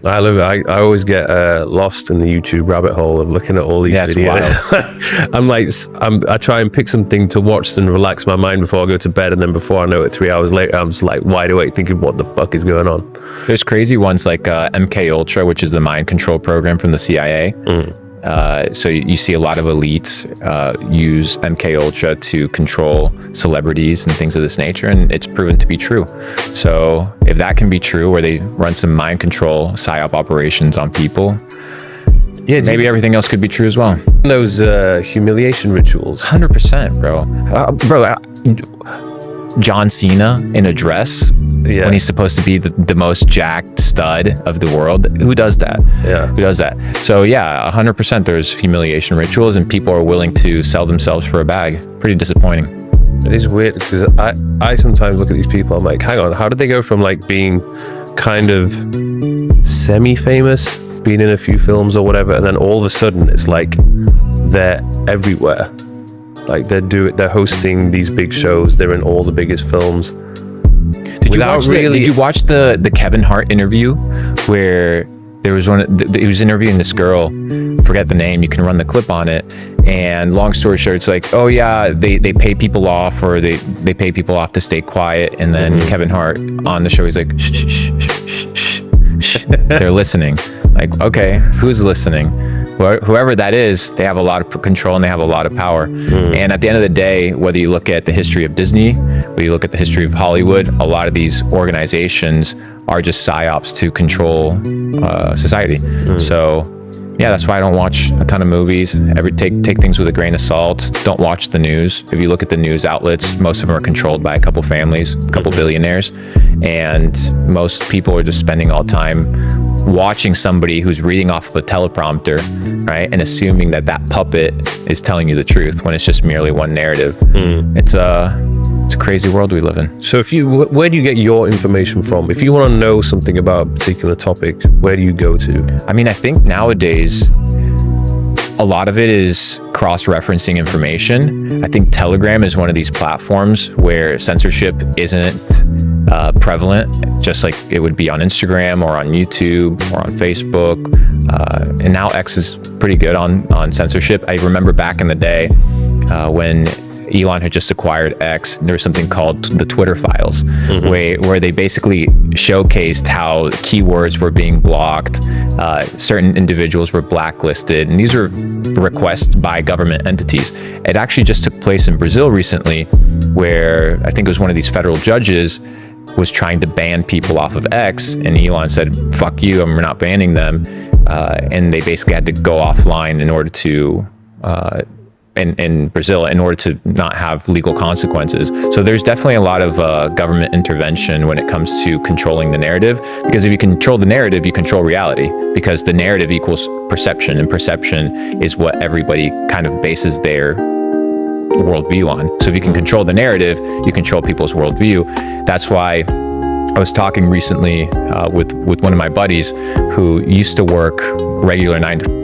I love it. I always get lost in the YouTube rabbit hole of looking at all these videos. I try and pick something to watch and relax my mind before I go to bed, and then before I know it, 3 hours later, I'm just like wide awake thinking, what the fuck is going on? There's crazy ones like MK Ultra, which is the mind control program from the CIA. So you see a lot of elites use MK Ultra to control celebrities and things of this nature, and it's proven to be true. So if that can be true, where they run some mind control psyop operations on people, yeah, maybe everything else could be true as well. Those humiliation rituals. 100%, bro. John Cena in a dress when he's supposed to be the most jacked stud of the world. Who does that? Yeah. Who does that? So yeah, 100% there's humiliation rituals, and people are willing to sell themselves for a bag. Pretty disappointing. It is weird because I sometimes look at these people, I'm like, hang on, how did they go from like being kind of semi-famous, being in a few films or whatever, and then all of a sudden it's like they're everywhere. Like they're hosting these big shows, they're in all the biggest films. Did you watch the Kevin Hart interview where there was he was interviewing this girl, forget the name, you can run the clip on it, and long story short, it's like, oh yeah, they pay people off, or they pay people off to stay quiet, and then Kevin Hart on the show, he's like, shh, shh, shh, shh, shh. They're listening. Like, okay, who's listening? Whoever that is, they have a lot of control and they have a lot of power. And at the end of the day, whether you look at the history of Disney, whether you look at the history of Hollywood, a lot of these organizations are just psyops to control society. So yeah, that's why I don't watch a ton of movies. Take things with a grain of salt. Don't watch the news. If you look at the news outlets, most of them are controlled by a couple families, a couple billionaires, and most people are just spending all time watching somebody who's reading off of a teleprompter, right, and assuming that puppet is telling you the truth when it's just merely one narrative. It's a crazy world we live in. So where do you get your information from? If you want to know something about a particular topic, where do you go to? I mean, I think nowadays a lot of it is cross-referencing information. I think Telegram is one of these platforms where censorship isn't prevalent, just like it would be on Instagram or on YouTube or on Facebook. And now X is pretty good on censorship. I remember back in the day when Elon had just acquired X, there was something called the Twitter files, where they basically showcased how keywords were being blocked, certain individuals were blacklisted, and these were requests by government entities. It actually just took place in Brazil recently, where I think it was one of these federal judges was trying to ban people off of X, and Elon said, fuck you, and we're not banning them. And they basically had to go offline in order to in Brazil in order to not have legal consequences. So there's definitely a lot of government intervention when it comes to controlling the narrative, because if you control the narrative, you control reality, because the narrative equals perception, and perception is what everybody kind of bases their worldview on. So if you can control the narrative, you control people's worldview. That's why I was talking recently with one of my buddies who used to work regular 9 to